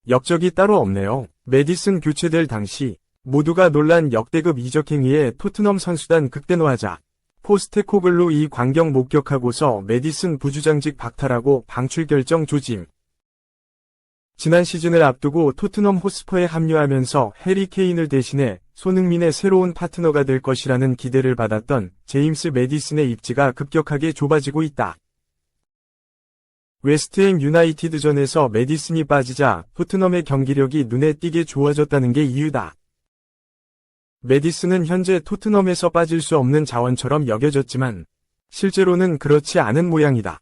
역적이 따로 없네요. 메디슨 교체될 당시 모두가 놀란 역대급 이적 행위에 토트넘 선수단 극대노하자 포스테코글루 이 광경 목격하고서 메디슨 부주장직 박탈하고 방출 결정 조짐. 지난 시즌을 앞두고 토트넘 호스퍼에 합류하면서 해리 케인을 대신해 손흥민의 새로운 파트너가 될 것이라는 기대를 받았던 제임스 메디슨의 입지가 급격하게 좁아지고 있다. 웨스트햄 유나이티드전에서 메디슨이 빠지자 토트넘의 경기력이 눈에 띄게 좋아졌다는 게 이유다. 메디슨은 현재 토트넘에서 빠질 수 없는 자원처럼 여겨졌지만 실제로는 그렇지 않은 모양이다.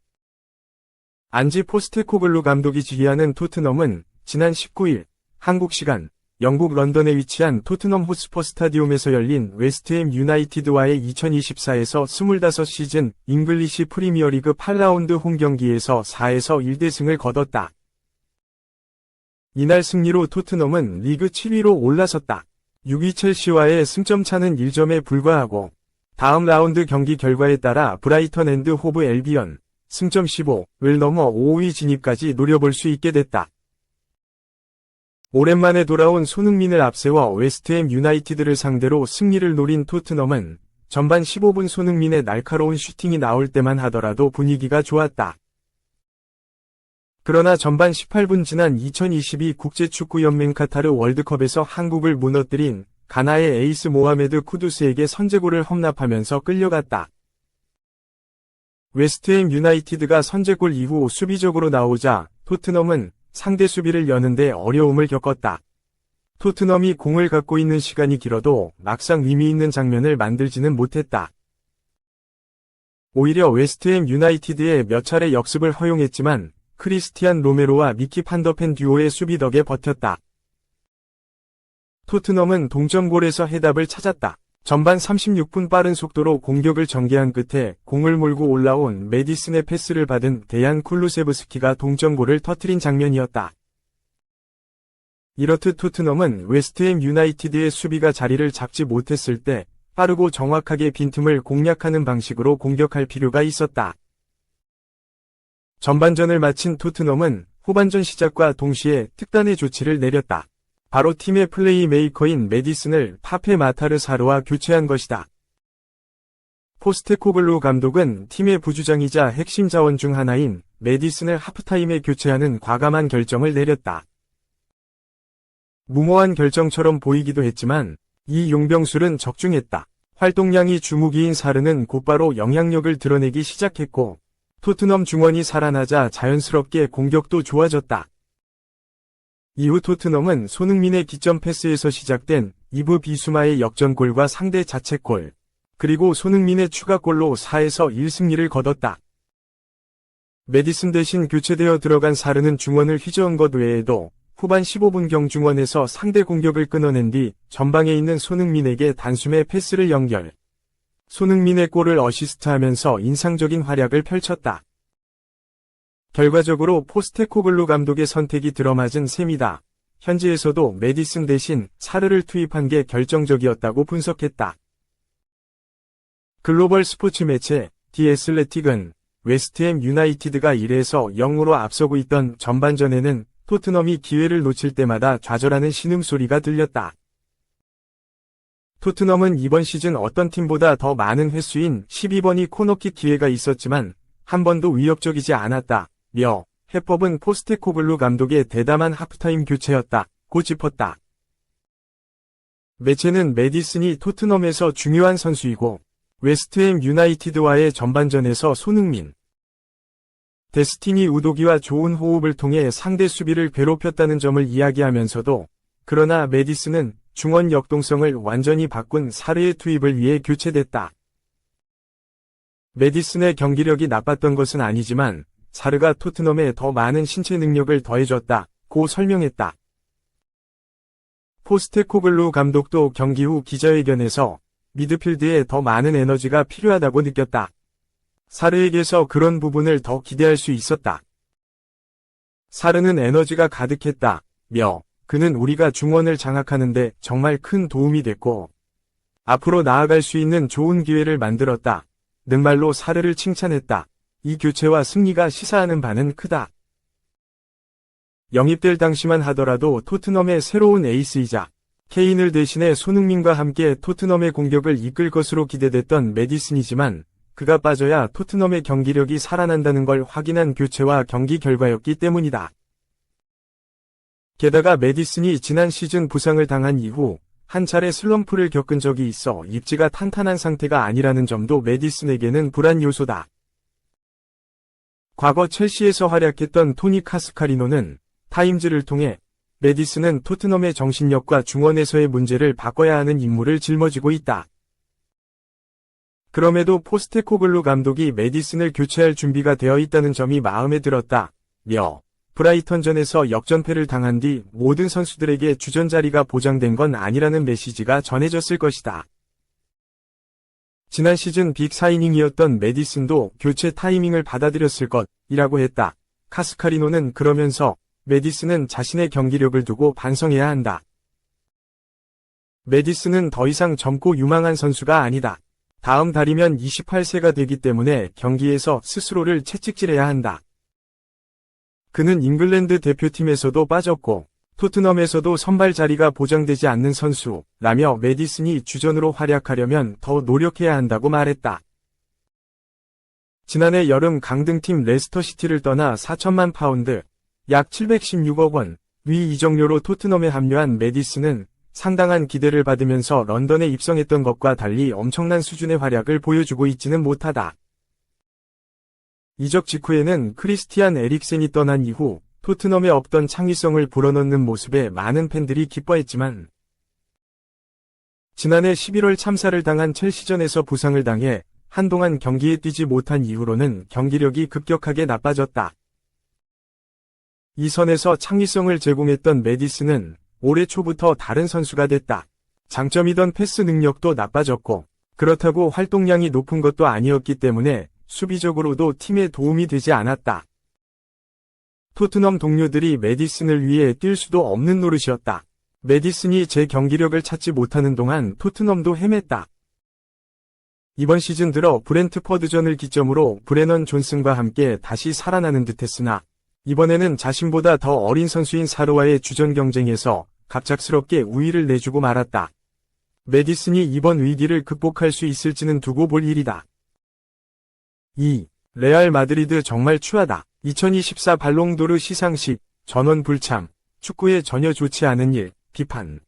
안지 포스테코글루 감독이 지휘하는 토트넘은 지난 19일 한국 시간 영국 런던에 위치한 토트넘 호스퍼 스타디움에서 열린 웨스트햄 유나이티드와의 2024에서 25시즌 잉글리시 프리미어리그 8라운드 홈경기에서 4에서 1대승을 거뒀다. 이날 승리로 토트넘은 리그 7위로 올라섰다. 6위 첼시와의 승점 차는 1점에 불과하고 다음 라운드 경기 결과에 따라 브라이턴 앤드 호브 엘비언 승점 15을 넘어 5위 진입까지 노려볼 수 있게 됐다. 오랜만에 돌아온 손흥민을 앞세워 웨스트햄 유나이티드를 상대로 승리를 노린 토트넘은 전반 15분 손흥민의 날카로운 슈팅이 나올 때만 하더라도 분위기가 좋았다. 그러나 전반 18분 지난 2022 국제축구연맹 카타르 월드컵에서 한국을 무너뜨린 가나의 에이스 모하메드 쿠두스에게 선제골을 험납하면서 끌려갔다. 웨스트햄 유나이티드가 선제골 이후 수비적으로 나오자 토트넘은 상대 수비를 여는데 어려움을 겪었다. 토트넘이 공을 갖고 있는 시간이 길어도 막상 의미 있는 장면을 만들지는 못했다. 오히려 웨스트햄 유나이티드의 몇 차례 역습을 허용했지만 크리스티안 로메로와 미키 판더펜 듀오의 수비 덕에 버텼다. 토트넘은 동점골에서 해답을 찾았다. 전반 36분 빠른 속도로 공격을 전개한 끝에 공을 몰고 올라온 메디슨의 패스를 받은 데얀 쿨루세브스키가 동점골을 터뜨린 장면이었다. 이렇듯 토트넘은 웨스트햄 유나이티드의 수비가 자리를 잡지 못했을 때 빠르고 정확하게 빈틈을 공략하는 방식으로 공격할 필요가 있었다. 전반전을 마친 토트넘은 후반전 시작과 동시에 특단의 조치를 내렸다. 바로 팀의 플레이메이커인 메디슨을 파페 마타르 사르와 교체한 것이다. 포스테코글루 감독은 팀의 부주장이자 핵심 자원 중 하나인 메디슨을 하프타임에 교체하는 과감한 결정을 내렸다. 무모한 결정처럼 보이기도 했지만 이 용병술은 적중했다. 활동량이 주무기인 사르는 곧바로 영향력을 드러내기 시작했고 토트넘 중원이 살아나자 자연스럽게 공격도 좋아졌다. 이후 토트넘은 손흥민의 기점 패스에서 시작된 이브 비수마의 역전골과 상대 자책골, 그리고 손흥민의 추가골로 4에서 1승리를 거뒀다. 메디슨 대신 교체되어 들어간 사르는 중원을 휘저은 것 외에도 후반 15분경 중원에서 상대 공격을 끊어낸 뒤 전방에 있는 손흥민에게 단숨에 패스를 연결. 손흥민의 골을 어시스트하면서 인상적인 활약을 펼쳤다. 결과적으로 포스테코글루 감독의 선택이 들어맞은 셈이다. 현지에서도 메디슨 대신 사르를 투입한 게 결정적이었다고 분석했다. 글로벌 스포츠 매체 디 애슬레틱은 웨스트햄 유나이티드가 1에서 0으로 앞서고 있던 전반전에는 토트넘이 기회를 놓칠 때마다 좌절하는 신음소리가 들렸다. 토트넘은 이번 시즌 어떤 팀보다 더 많은 횟수인 12번이 코너킥 기회가 있었지만 한 번도 위협적이지 않았다. 며 해법은 포스테코글루 감독의 대담한 하프타임 교체였다고 짚었다. 매체는 메디슨이 토트넘에서 중요한 선수이고 웨스트햄 유나이티드와의 전반전에서 손흥민, 데스티니 우도기와 좋은 호흡을 통해 상대 수비를 괴롭혔다는 점을 이야기하면서도 그러나 메디슨은 중원 역동성을 완전히 바꾼 사르의 투입을 위해 교체됐다. 메디슨의 경기력이 나빴던 것은 아니지만 사르가 토트넘에 더 많은 신체 능력을 더해줬다고 설명했다. 포스테코글루 감독도 경기 후 기자회견에서 미드필드에 더 많은 에너지가 필요하다고 느꼈다. 사르에게서 그런 부분을 더 기대할 수 있었다. 사르는 에너지가 가득했다. 며 그는 우리가 중원을 장악하는데 정말 큰 도움이 됐고 앞으로 나아갈 수 있는 좋은 기회를 만들었다. 는 말로 사르를 칭찬했다. 이 교체와 승리가 시사하는 바는 크다. 영입될 당시만 하더라도 토트넘의 새로운 에이스이자 케인을 대신해 손흥민과 함께 토트넘의 공격을 이끌 것으로 기대됐던 매디슨이지만 그가 빠져야 토트넘의 경기력이 살아난다는 걸 확인한 교체와 경기 결과였기 때문이다. 게다가 매디슨이 지난 시즌 부상을 당한 이후 한 차례 슬럼프를 겪은 적이 있어 입지가 탄탄한 상태가 아니라는 점도 매디슨에게는 불안 요소다. 과거 첼시에서 활약했던 토니 카스카리노는 타임즈를 통해 매디슨은 토트넘의 정신력과 중원에서의 문제를 바꿔야 하는 임무를 짊어지고 있다. 그럼에도 포스테코글루 감독이 매디슨을 교체할 준비가 되어 있다는 점이 마음에 들었다며 브라이턴전에서 역전패를 당한 뒤 모든 선수들에게 주전 자리가 보장된 건 아니라는 메시지가 전해졌을 것이다. 지난 시즌 빅 사이닝이었던 매디슨도 교체 타이밍을 받아들였을 것이라고 했다. 카스카리노는 그러면서 매디슨은 자신의 경기력을 두고 반성해야 한다. 매디슨은 더 이상 젊고 유망한 선수가 아니다. 다음 달이면 28세가 되기 때문에 경기에서 스스로를 채찍질해야 한다. 그는 잉글랜드 대표팀에서도 빠졌고 토트넘에서도 선발 자리가 보장되지 않는 선수라며 매디슨이 주전으로 활약하려면 더 노력해야 한다고 말했다. 지난해 여름 강등팀 레스터시티를 떠나 4천만 파운드, 약 716억 원, 위 이적료로 토트넘에 합류한 매디슨은 상당한 기대를 받으면서 런던에 입성했던 것과 달리 엄청난 수준의 활약을 보여주고 있지는 못하다. 이적 직후에는 크리스티안 에릭센이 떠난 이후 토트넘에 없던 창의성을 불어넣는 모습에 많은 팬들이 기뻐했지만 지난해 11월 참사를 당한 첼시전에서 부상을 당해 한동안 경기에 뛰지 못한 이후로는 경기력이 급격하게 나빠졌다. 이 선에서 창의성을 제공했던 매디슨은 올해 초부터 다른 선수가 됐다. 장점이던 패스 능력도 나빠졌고 그렇다고 활동량이 높은 것도 아니었기 때문에 수비적으로도 팀에 도움이 되지 않았다. 토트넘 동료들이 매디슨을 위해 뛸 수도 없는 노릇이었다. 매디슨이 제 경기력을 찾지 못하는 동안 토트넘도 헤맸다. 이번 시즌 들어 브렌트퍼드전을 기점으로 브레넌 존슨과 함께 다시 살아나는 듯했으나 이번에는 자신보다 더 어린 선수인 사르와의 주전 경쟁에서 갑작스럽게 우위를 내주고 말았다. 매디슨이 이번 위기를 극복할 수 있을지는 두고 볼 일이다. 2. 레알 마드리드 정말 추하다. 2024 발롱도르 시상식, 전원 불참, 축구에 전혀 좋지 않은 일, 비판.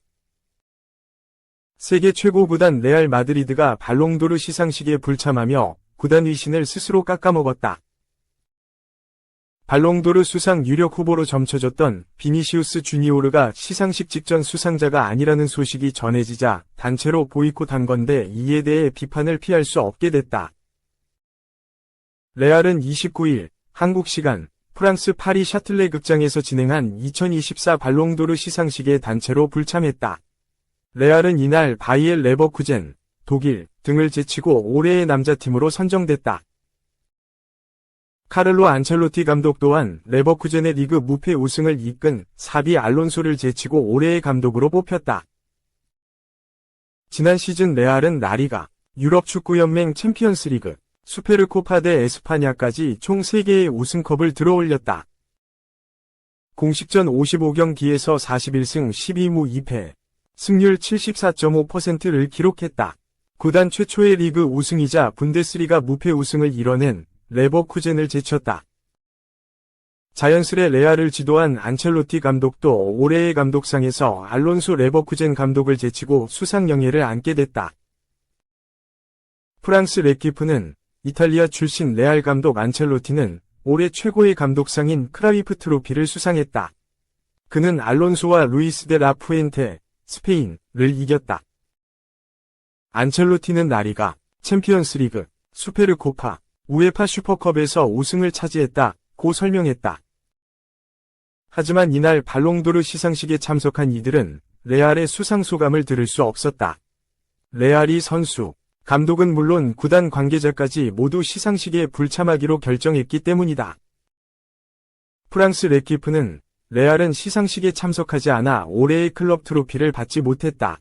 세계 최고 구단 레알 마드리드가 발롱도르 시상식에 불참하며 구단 위신을 스스로 깎아먹었다. 발롱도르 수상 유력 후보로 점쳐졌던 비니시우스 주니오르가 시상식 직전 수상자가 아니라는 소식이 전해지자 단체로 보이콧한 건데 이에 대해 비판을 피할 수 없게 됐다. 레알은 29일 한국 시간 프랑스 파리 샤틀레 극장에서 진행한 2024 발롱도르 시상식에 단체로 불참했다. 레알은 이날 바이엘 레버쿠젠, 독일 등을 제치고 올해의 남자팀으로 선정됐다. 카를로 안첼로티 감독 또한 레버쿠젠의 리그 무패 우승을 이끈 사비 알론소를 제치고 올해의 감독으로 뽑혔다. 지난 시즌 레알은 라리가, 유럽축구연맹 챔피언스리그, 수페르코파 대 에스파냐까지 총 3개의 우승컵을 들어올렸다. 공식전 55경기에서 41승 12무 2패, 승률 74.5%를 기록했다. 구단 최초의 리그 우승이자 분데스리가 무패 우승을 이뤄낸 레버쿠젠을 제쳤다. 자연스레 레알을 지도한 안첼로티 감독도 올해의 감독상에서 알론소 레버쿠젠 감독을 제치고 수상 영예를 안게 됐다. 프랑스 레키프는 이탈리아 출신 레알 감독 안첼로티는 올해 최고의 감독상인 크라이프 트로피를 수상했다. 그는 알론소와 루이스 데 라푸엔테, 스페인을 이겼다. 안첼로티는 라리가, 챔피언스리그, 수페르코파, 우에파 슈퍼컵에서 우승을 차지했다고 설명했다. 하지만 이날 발롱도르 시상식에 참석한 이들은 레알의 수상 소감을 들을 수 없었다. 레알이 선수, 감독은 물론 구단 관계자까지 모두 시상식에 불참하기로 결정했기 때문이다. 프랑스 레키프는 레알은 시상식에 참석하지 않아 올해의 클럽 트로피를 받지 못했다.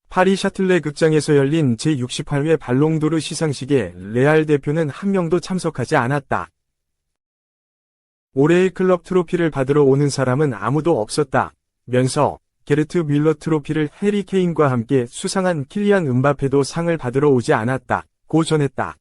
파리 샤틀레 극장에서 열린 제68회 발롱도르 시상식에 레알 대표는 한 명도 참석하지 않았다. 올해의 클럽 트로피를 받으러 오는 사람은 아무도 없었다. 면서 게르트 뮬러 트로피를 해리 케인과 함께 수상한 킬리안 음바페도 상을 받으러 오지 않았다. 고 전했다.